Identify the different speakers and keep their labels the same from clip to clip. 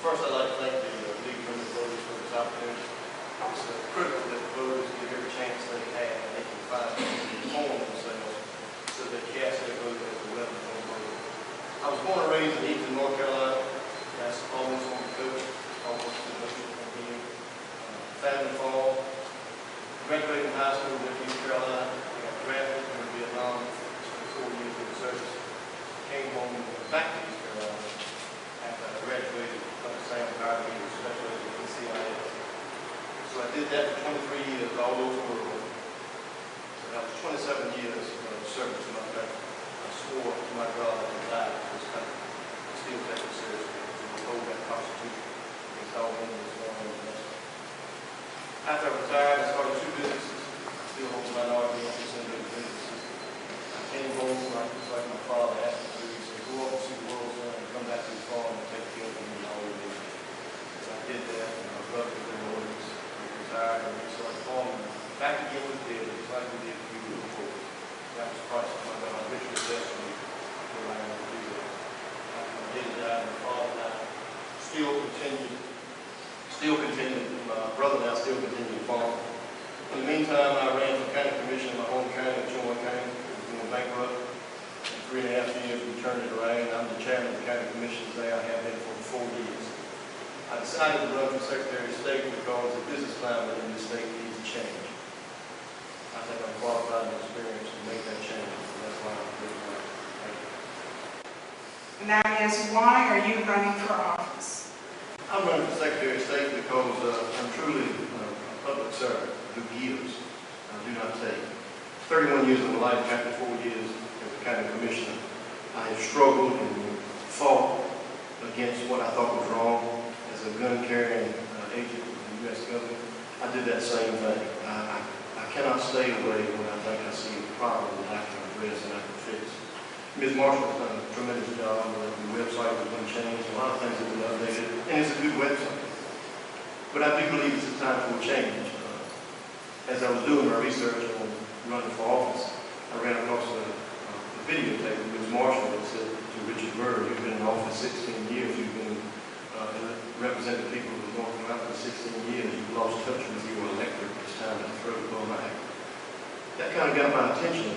Speaker 1: First, I'd like to thank the League of Women Voters for this opportunity. It's critical that the voters get every chance they have and they can find inform themselves so they cast their vote as a well-informed voter. I was born and raised in Eaton, North Carolina. That's almost on the coast, almost to the ocean from here. Family farm. Graduated from high school in East Carolina. I got drafted in Vietnam. Spent 4 years in the service. Came home and went back to East Carolina after I graduated from the same environment, especially in the CIS. So I did that for 23 years all over the world. So that was 27 years of service to my country. I swore to my God to die for this country. I still take it seriously to uphold that Constitution against all enemies, foreign and domestic. After I retired, I started 2 businesses. I still hold a minority interest in those businesses. I came home just like my father asked me to do. He said, go up and see the world, son, and come back to the farm and take care of me all the way. So I did that, and my brother was in orders. We retired, and we started farming back again with the just like we did a few years before. That was part of my ritual destiny for I am to do that. After my dad died, my father and I still continued. My brother and I still continue to farm. In the meantime, I ran for county commission in my home county of Chilton County. We went bankrupt. In 3.5 years, we turned it around. I'm the chairman of the county commissions there. I have been for 4 years. I decided to run for Secretary of State because the business climate in this state needs to change. I think I'm qualified and experienced to make that change, and that's why I'm doing that. Thank you.
Speaker 2: And that is, why are you running for office?
Speaker 1: I'm running for Secretary of State because I'm truly a public servant who gives, do not take. 31 years of my life, after 4 years as a county commissioner, I have struggled and fought against what I thought was wrong as a gun-carrying agent of the U.S. government. I did that same thing. I cannot stay away when I think I see a problem that I can address and I can fix. Ms. Marshall has done a tremendous job. The website has been changed. A lot of things have been updated, and it's a good website. But I do believe it's a time for a change. As I was doing my research on running for office, I ran across a videotape of Ms. Marshall that said to Richard Byrd, you've been in office 16 years, you've been representing people of the North Carolina for 16 years, you've lost touch with your electorate, it's time to throw the ball back. That kind of got my attention.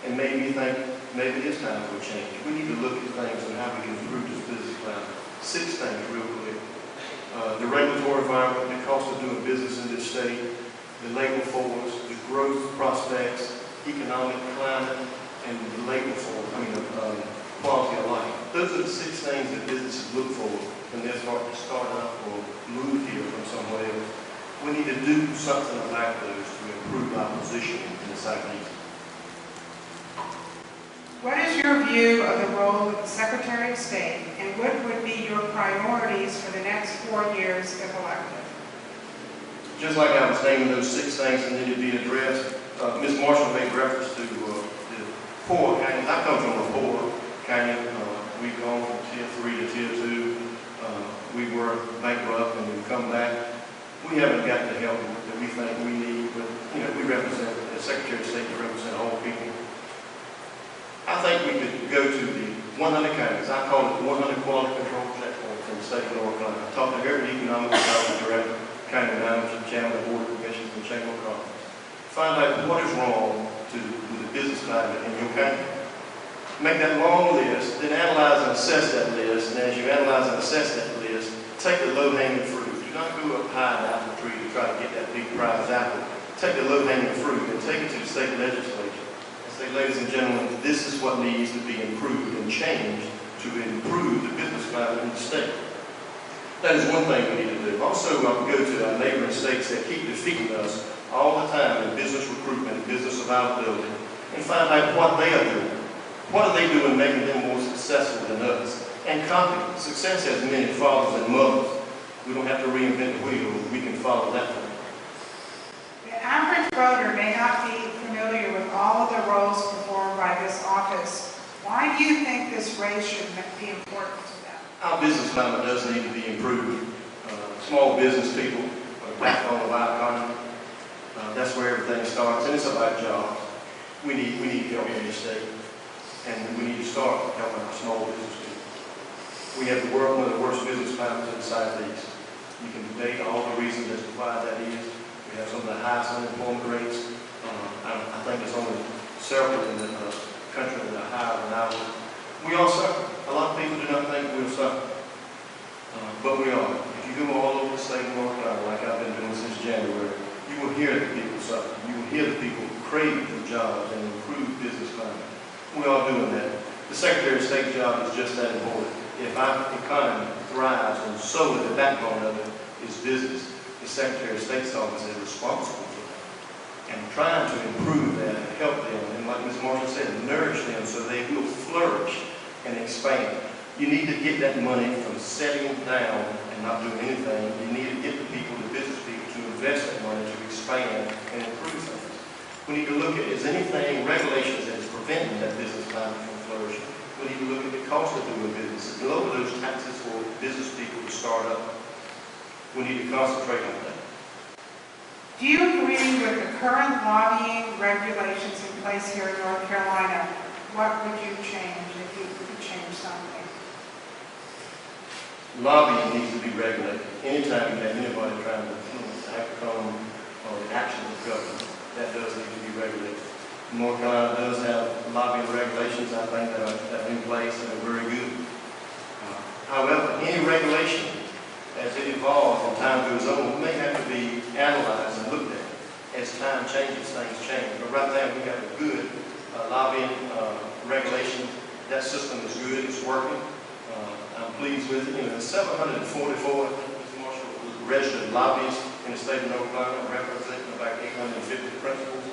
Speaker 1: And made me think maybe it's time for a change. We need to look at things and how we can improve this business climate. 6 things real quick. The regulatory environment, the cost of doing business in this state, the labor force, the growth prospects, economic climate, and the labor force, quality of life. Those are the 6 things that businesses look for when they're starting to start up or move here from somewhere else. We need to do something about those to improve our position in the Southeast.
Speaker 2: What is your view of the role of the Secretary of State, and what would be your priorities for the next 4 years if elected?
Speaker 1: Just like I was naming those 6 things that need to be addressed, Ms. Marshall made reference to the poor counties. I come from a poor county. We've gone from Tier 3 to Tier 2. We were bankrupt and we've come back. We haven't gotten the help that we think we need, but we represent, as Secretary of State, we represent all people. I think we could go to the 100 counties. I call it the 100 quality control checkpoints in the state of North Carolina. I talked to every economic development director, county manager, chairman of board of commissions, and chamber of commerce. Find out what is wrong with the business climate in your county. Make that long list, then analyze and assess that list. And as you analyze and assess that list, take the low-hanging fruit. Do not go up high in the apple tree to try to get that big prize apple. Take the low-hanging fruit and take it to the state legislature. Say, ladies and gentlemen, this is what needs to be improved and changed to improve the business climate in the state. That is one thing we need to do. Also, I would go to our neighboring states that keep defeating us all the time in business recruitment, business availability, and find out what they are doing. What are they doing making them more successful than us? And copy. Success has many fathers and mothers. We don't have to reinvent the wheel. We can follow that one.
Speaker 2: The average voter may not be familiar with all of the roles performed by this office. Why do you think this race should be important to them?
Speaker 1: Our business climate does need to be improved. Small business people are the backbone of our economy. That's where everything starts, and it's about jobs. We need help in the state, and we need to start helping our small business people. We have one of the worst business climates in the Southeast. You can debate all the reasons as to why that is. We have some of the highest unemployment rates. I think it's only several in the country that are higher than ours. We all suffer. A lot of people do not think we'll suffer. But we are. If you go all over the state of North Carolina, like I've been doing since January, you will hear the people suffer. You will hear the people crave for jobs and improve business climate. We are doing that. The Secretary of State's job is just that important. If our economy thrives and solely the backbone of it is business, the Secretary of State's office is responsible for that. And trying to improve that and help them, and like Ms. Marshall said, nourish them so they will flourish and expand. You need to get that money from setting down and not doing anything. You need to get the people, the business people, to invest that money to expand and improve things. We need to look at, is anything, regulations that is preventing that business climate from flourishing? We need to look at the cost of doing business and lower those taxes for business people to start up. We need to concentrate on that.
Speaker 2: Do you agree with the current lobbying regulations in place here in North Carolina? What would you change if you could change something?
Speaker 1: Lobbying needs to be regulated. Anytime you have anybody trying to influence the outcome or the action of the government, that does need to be regulated. North Carolina does have lobbying regulations, I think, that are in place and are very good. However, any regulation, as it evolves and time goes on, may have to be analyzed and looked at. As time changes, things change. But right now, we have a good lobbying regulation. That system is good, it's working. I'm pleased with it. You know, 744, Mr. Marshall, registered lobbyists in the state of North Carolina, representing about 850 principals.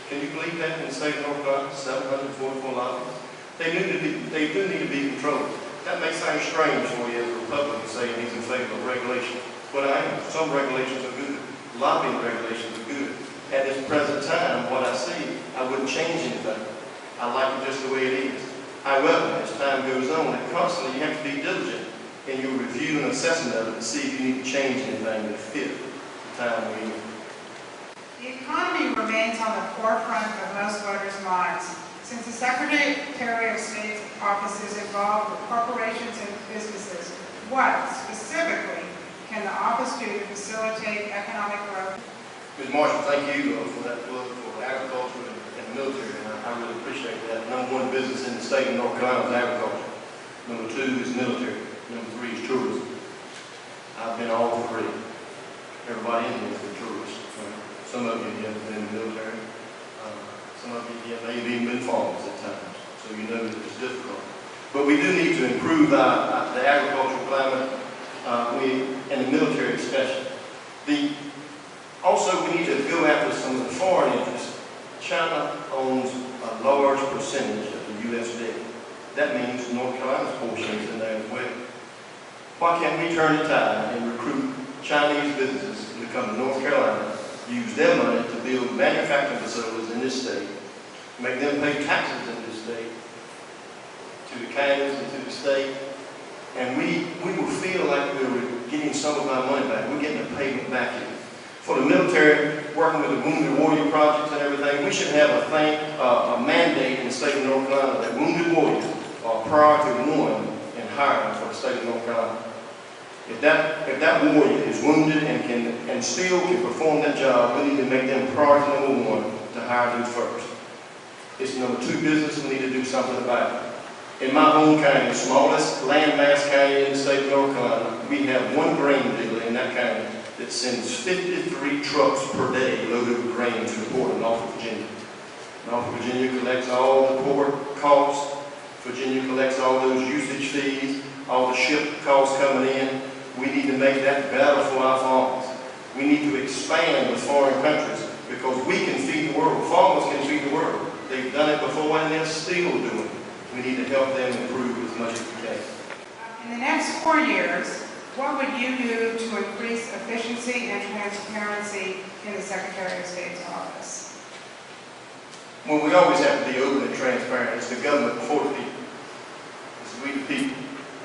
Speaker 1: Can you believe that in the state of North Carolina, 744 lobbyists? They do need to be controlled. That may sound strange for you as a Republican saying he's in favor of regulation, but I am. Some regulations are good. Lobbying regulations are good. At this present time, what I see, I wouldn't change anything. I like it just the way it is. However, as time goes on, and constantly you have to be diligent in your review and assessment of it to see if you need to change anything to fit the time we're in.
Speaker 2: The economy remains on the forefront of most voters' minds. Since the Secretary of State's office is involved with corporations and businesses, what specifically can the office do to facilitate economic growth?
Speaker 1: Ms. Marshall, thank you for that plug for agriculture and military. I really appreciate that. Number one business in the state of North Carolina is agriculture. Number two is military. Number three is tourism. I've been all three. Everybody in here has been tourists. Some of you have been in the military. Some of you may have even been farmers at times. So you know that it's difficult. But we do need to improve the agricultural climate, and the military especially. Also, we need to go after some of the foreign interests. China owns a large percentage of the U.S. debt. That means North Carolina's portion is in there as well. Why can't we turn the tide and recruit Chinese businesses to come to North Carolina, use their money to build manufacturing facilities in this state, make them pay taxes in this state, to the counties and to the state, and we will feel like we're getting some of our money back. We're getting a payment back here. For the military, working with the Wounded Warrior projects and everything, we should have a mandate in the state of North Carolina that Wounded Warriors are priority one in hiring for the state of North Carolina. If that warrior is wounded and still can perform that job, we need to make them priority number one to hire them first. It's number two business, we need to do something about it. In my home county, the smallest landmass county in the state of North Carolina, we have one grain dealer in that county that sends 53 trucks per day loaded with grain to the port in Norfolk, Virginia. Norfolk, Virginia collects all the port costs. Virginia collects all those usage fees, all the ship costs coming in. We need to make that better for our farmers. We need to expand with foreign countries because we can feed the world. Farmers can feed the world. They've done it before and they're still doing it. We need to help them improve as much as we can.
Speaker 2: In the next 4 years, what would you do to increase efficiency and transparency in the Secretary of State's office?
Speaker 1: Well, we always have to be open and transparent. It's the government before the people. It's we the people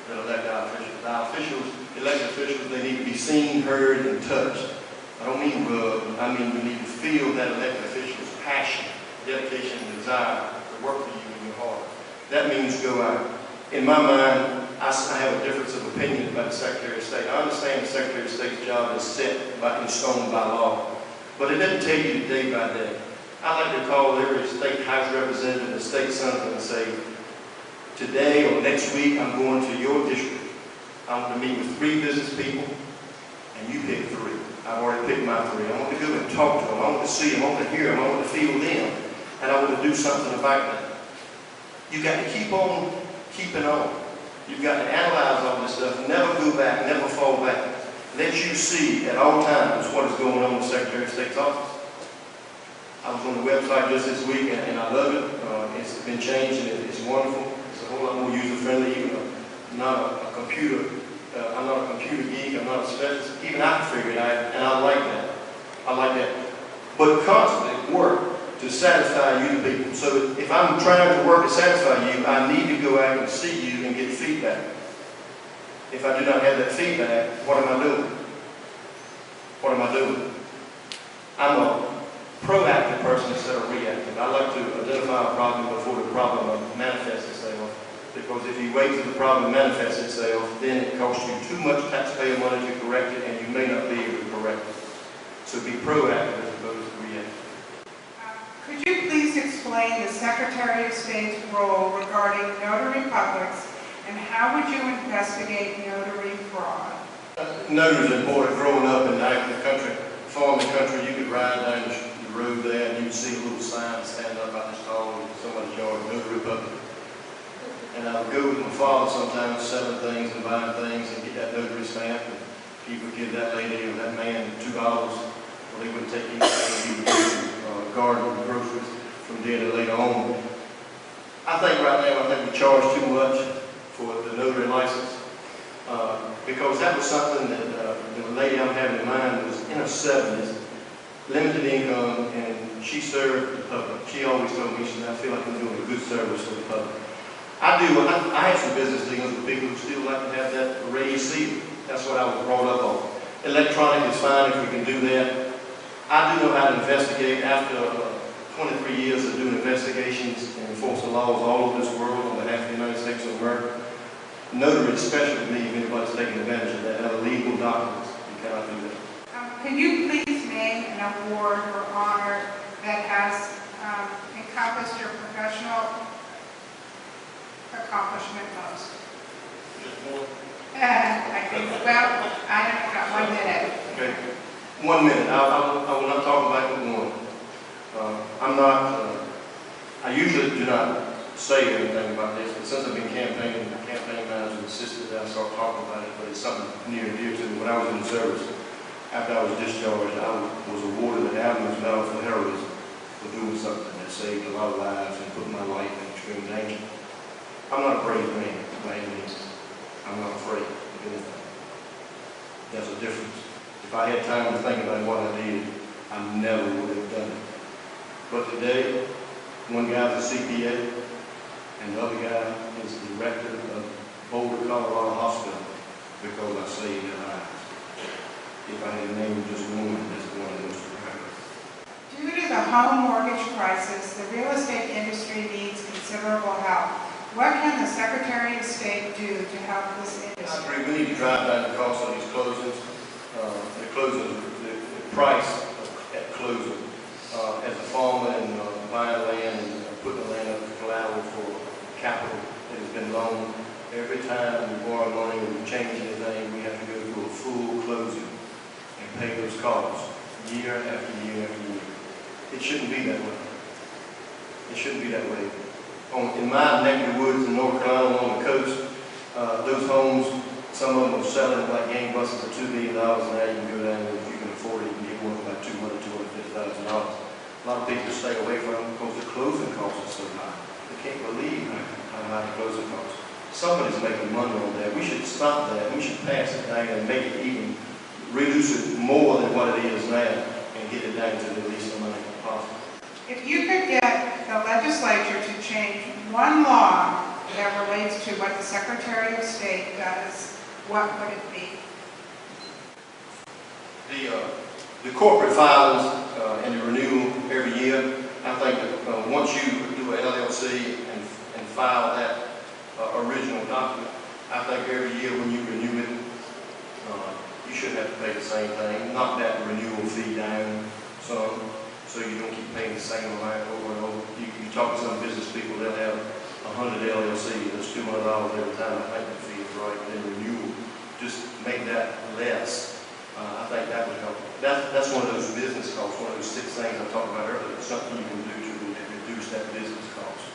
Speaker 1: that elect our officials. Our officials, elected officials, they need to be seen, heard, and touched. I don't mean rubbed. I mean we need to feel that elected official's passion, dedication, and desire to work for you in your heart. That means go out. In my mind, I have a difference of opinion about the Secretary of State. I understand the Secretary of State's job is set in stone by law, but it doesn't tell you day by day. I like to call every state house representative and state senator and say, today or next week I'm going to your district. I want to meet with 3 business people, and you pick 3. I've already picked my 3. I want to go and talk to them. I want to see them. I want to hear them. I want to feel them. And I want to do something about that. You've got to keep on keeping on. You've got to analyze all this stuff. Never go back. Never fall back. Let you see at all times what is going on in the Secretary of State's office. I was on the website just this week, and I love it. It's been changed, and it's wonderful. It's a whole lot more user-friendly. Even I'm not a computer geek. I'm not a specialist. Even I can figure it out, and I like that. I like that. But constantly work to satisfy you, the people. So if I'm trying to work to satisfy you, I need to go out and see you and get feedback. If I do not have that feedback, what am I doing? What am I doing? I'm a proactive person instead of reactive. I like to identify a problem before the problem manifests itself. Because if you wait till the problem manifests itself, then it costs you too much taxpayer money to correct it, and you may not be able to correct it. So be proactive as opposed to reactive.
Speaker 2: Could you please explain the Secretary of State's role regarding notary publics, and how would you investigate notary fraud?
Speaker 1: Notaries are important. Growing up in the country, farming country, you could ride down the road there and you'd see a little sign stand up out this tall in somebody's yard, notary public. And I would go with my father sometimes selling things and buying things and get that notary stamp, and he would give that lady or that man $2. Well, they wouldn't take anything. He would give them garden and groceries from there to later on. I think right now, we charge too much for the notary license, because that was something that the lady I'm having in mind was in her 70s, limited income, and she served the public. She always told me, she said, I feel like I'm doing a good service for the public. I have some business dealings with people who still like to have that raised seal. That's what I was brought up on. Electronic is fine if we can do that. I do know how to investigate. After 23 years of doing investigations and enforcing laws all over this world on behalf of the United States of America, notary, especially me, if anybody's taking advantage of that, have illegal documents. You cannot do that.
Speaker 2: Can you please name an award or honor that has encompassed your professional accomplishment most?
Speaker 1: Just one?
Speaker 2: I think, well, I haven't got 1 minute.
Speaker 1: Okay. 1 minute. I will not talk about the one. I usually do not say anything about this, but since I've been campaigning, my campaign manager insisted that I start talking about it, but it's something near and dear to me. When I was in the service, after I was discharged, I was awarded an Admiral's Medal for heroism for doing something that saved a lot of lives and put my life in extreme danger. I'm not a brave man by any means. I'm not afraid of anything. There's a difference. If I had time to think about what I did, I never would have done it. But today, one guy's a CPA, and the other guy is the director of Boulder, Colorado Hospital, because I saved their lives. If I had named just one, that's one of those forever.
Speaker 2: Due to the home mortgage crisis, the real estate industry needs considerable help. What can the Secretary of State do to help this industry?
Speaker 1: I agree. We need to drive down the cost of these closings. The price at closing. As a farmer and buying land and putting the land up as collateral for capital that has been loaned, every time we borrow money or we change anything, we have to go through a full closing and pay those costs year after year after year. It shouldn't be that way. It shouldn't be that way. In my neck of the woods in North Carolina on the coast, those homes, some of them are selling like gangbusters for $2 billion, and now you can go down and if you can afford it, you can get one for about $250,000. A lot of people stay away from them because the closing costs are so high. They can't believe how high the closing costs. Somebody's making money on that. We should stop that. We should pass it down and make it even, reduce it more than what it is now, and get it down to the least amount possible.
Speaker 2: If you could get the legislature to change one law that relates to what the Secretary of State does, what would it be?
Speaker 1: The corporate filings and the renewal every year, I think that once you do an LLC and file that original document, I think every year when you renew it, you shouldn't have to pay the same thing. Knock that renewal fee down some, so you don't keep paying the same amount over and over. You talk to some business people, they'll have 100 LLC, that's $200 every time. I think the fee is right. Then renewal, just make that less. I think that would help. That's one of those business costs, one of those 6 things I talked about earlier. It's something you can do to reduce that business cost.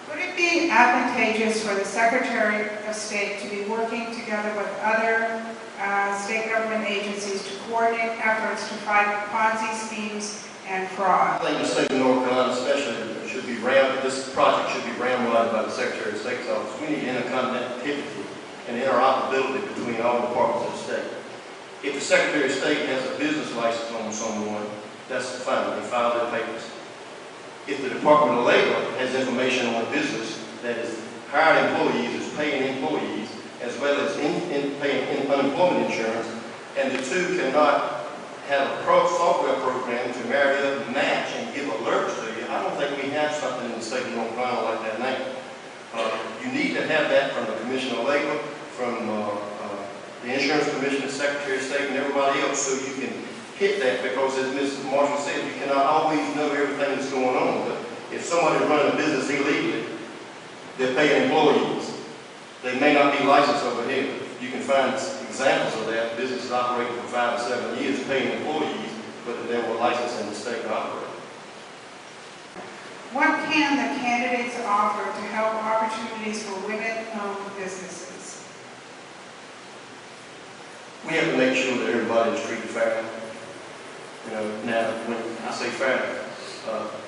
Speaker 2: Would it be advantageous for the Secretary of State to be working together with other state government agencies to coordinate efforts to fight Ponzi schemes and fraud?
Speaker 1: I think the state of North Carolina especially should be this project should be ramrodded by the Secretary of State's office. We need interconnectivity and interoperability between all departments of the state. If the Secretary of State has a business license on someone, that's fine, they file their papers. If the Department of Labor has information on a business that is hired employees, is paying employees, as well as paying unemployment insurance, and the two cannot have a software program to marry up and match and give alerts to you, I don't think we have something in the state of North Carolina like that now. You need to have that from the Commissioner of Labor, from the Insurance Commissioner, Secretary of State, and everybody else, so you can hit that, because as Mr. Marshall said, you cannot always know everything that's going on. But if somebody's running a business illegally, they're paying employees. They may not be licensed over here. You can find examples of that. Businesses operating for 5 or 7 years paying employees, but they were licensed in the state to operate.
Speaker 2: What can the candidates offer to help opportunities for women-owned businesses?
Speaker 1: We have to make sure that everybody is treated fairly. You know, now, when I say fair,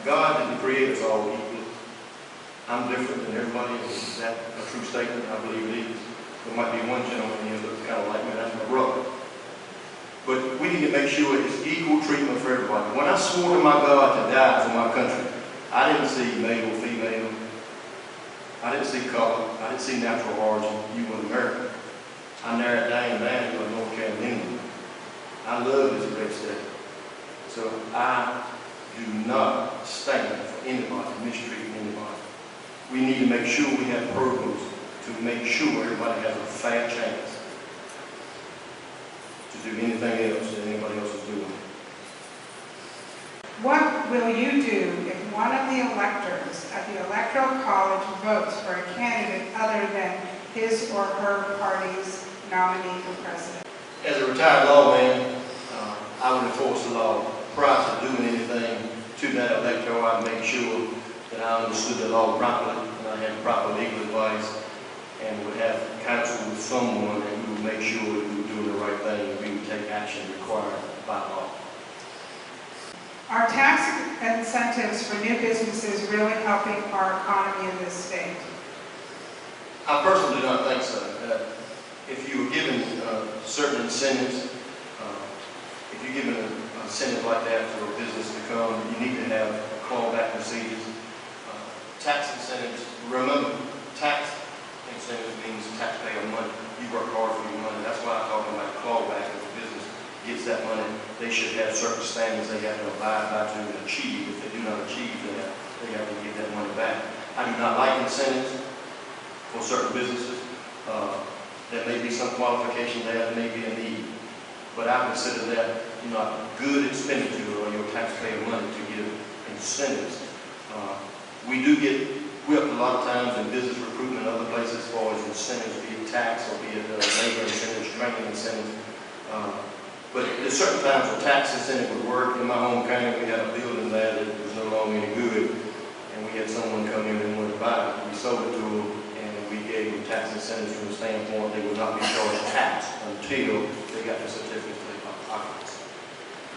Speaker 1: God didn't create us all equally. I'm different than everybody else. Is that a true statement? I believe it is. There might be one gentleman here that's kind of like me, that's my brother. But we need to make sure it's equal treatment for everybody. When I swore to my God to die for my country, I didn't see male or female. I didn't see color. I didn't see natural origin. You were American. I narrowed down to North Carolina. I love this great state. So I do not stand for anybody mistreating anybody. We need to make sure we have programs to make sure everybody has a fair chance to do anything else that anybody else is doing.
Speaker 2: What will you do if one of the electors at the Electoral College votes for a candidate other than his or her party's nominee for president?
Speaker 1: As a retired lawman, I would enforce the law. Prior to doing anything to that elector, I'd make sure that I understood the law properly, and I had proper legal advice, and would have counsel with someone, and we would make sure that we were doing the right thing, and we would take action required by law.
Speaker 2: Are tax incentives for new businesses really helping our economy in this state?
Speaker 1: I personally do not think so. If you were given certain incentives, if you're given an incentive like that for a business to come, you need to have clawback procedures. Tax incentives, remember, tax incentives means taxpayer money. You work hard for your money. That's why I'm talking about clawback. If a business gets that money, they should have certain standards they have to abide by to achieve. If they do not achieve that, they have to give that money back. I do not like incentives for certain businesses. There may be some qualification there, there may be a need. But I consider that not good expenditure on your taxpayer money to give incentives. We do get whipped a lot of times in business recruitment and other places as far as incentives, be it tax or be it labor incentives, training incentives. But there's certain times where tax incentive would work. In my home county, we had a building there that was no longer any good, and we had someone come in and wanted to buy it. We sold it to them, and we gave them tax incentives from the standpoint they would not be charged tax until they got the certificate of occupancy.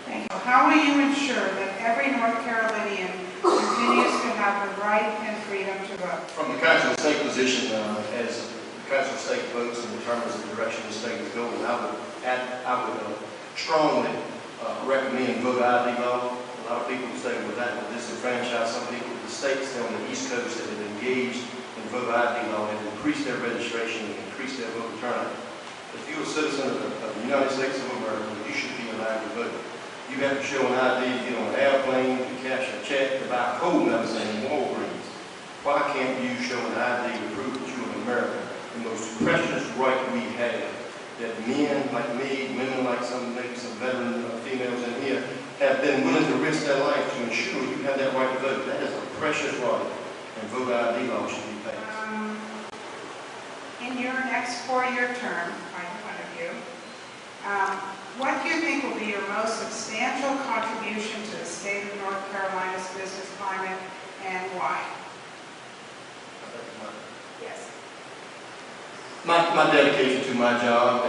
Speaker 2: Thank you. How will you ensure that every North Carolinian continues to have the right and freedom to vote?
Speaker 1: From the Council of State position, as the Council of State votes and determines the direction the state is going, I would strongly recommend voter ID law. A lot of people say, well, that will disenfranchise some people. The states on the East Coast that have engaged in voter ID law have increased their registration and increased their voter turnout. If you're a citizen of the United States of America, you should be allowed to vote. You have to show an ID to get on an airplane, to cash a check, to buy cold medicine in Walgreens. Why can't you show an ID to prove that you're an American precious right we have that men like me, women like maybe some veteran females in here, have been willing to risk their life to ensure you have that right to vote. That is a precious right, and voter ID law should be passed.
Speaker 2: In your next four-year term, either one of you, what do you think will be your most substantial contribution to the state of North Carolina's business climate, and why? Yes.
Speaker 1: My dedication to my job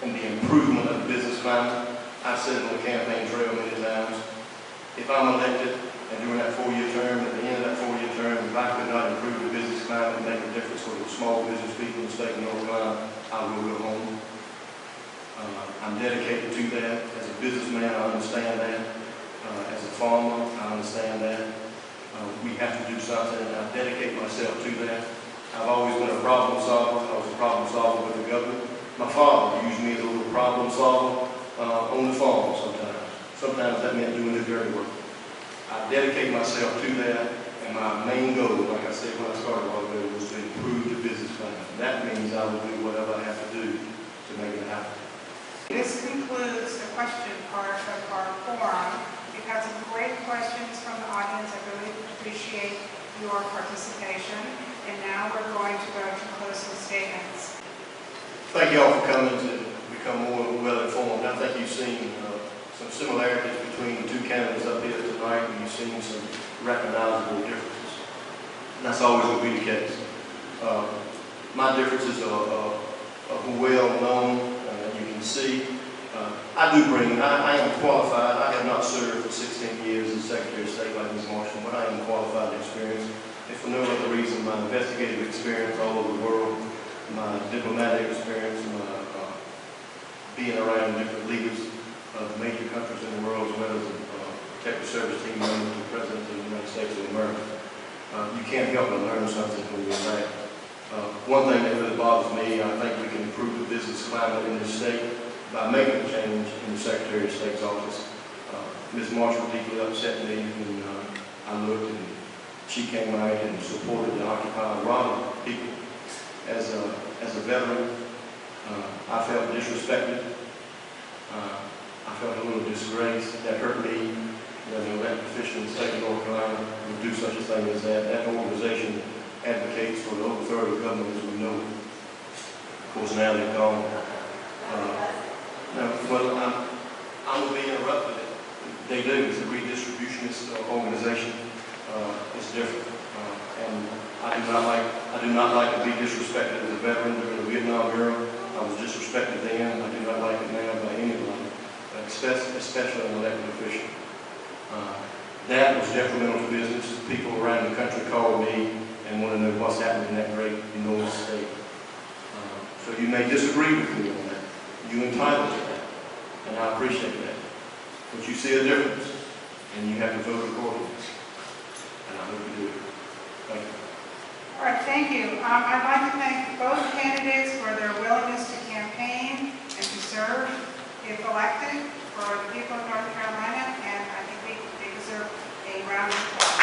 Speaker 1: and the improvement of the business climate. I've said it on the campaign trail many times. If I'm elected and during that four-year term, at the end of that four-year term, if I could not improve the business climate and make a difference for the small business people in the state of North Carolina, I will go home. I'm dedicated to that. As a businessman, I understand that. As a farmer, I understand that. We have to do something, and I dedicate myself to that. I've always been a problem solver. I was a problem solver with the government. My father used me as a little problem solver on the farm sometimes. Sometimes that meant doing the dirty work. I dedicate myself to that, and my main goal, like I said when I started a while ago, was to improve the business climate. That means I will do whatever I have to do to make it happen.
Speaker 2: This concludes the question part of our forum. We've had some great questions from the audience. I really appreciate your participation. And now we're going to go to closing statements. Thank
Speaker 1: you all for coming to become more well informed. I think you've seen some similarities between the two candidates up here tonight, and you've seen some recognizable differences. And that's always going to be the case. My differences are well known. You can see. I am qualified. I have not served for 16 years as Secretary of State like Ms. Marshall, but I am qualified and experienced. If for no other reason, my investigative experience all over the world, my diplomatic experience, my being around different leaders of major countries in the world, as well as protective service team members and President of the United States of America. You can't help but learn something when you're there. One thing that really bothers me, I think we can improve the business climate in this state by making a change in the Secretary of State's office. Ms. Marshall deeply upset me when I looked and she came out and supported the Occupy Raleigh people. As a veteran, I felt disrespected. I felt a little disgrace. That hurt me. As an elected official in the state of North Carolina would do such a thing as that. That organization advocates for the overthrow of government as we know it. Of course, now they're gone. I'm going to be interrupted. They do. It's a redistributionist organization. It's different. And I do not like to be disrespected as a veteran during the Vietnam era. I was disrespected then. I do not like it now by anybody, especially an elected official. That was detrimental to business. People around the country called me and want to know what's happening in that great north state. So you may disagree with me on that. You're entitled to that, and I appreciate that. But you see a difference, and you have to vote accordingly. And I hope you do it. Thank you.
Speaker 2: All right, thank you. I'd like to thank both candidates for their willingness to campaign and to serve, if elected, for the people of North Carolina, and I think they deserve a round of applause.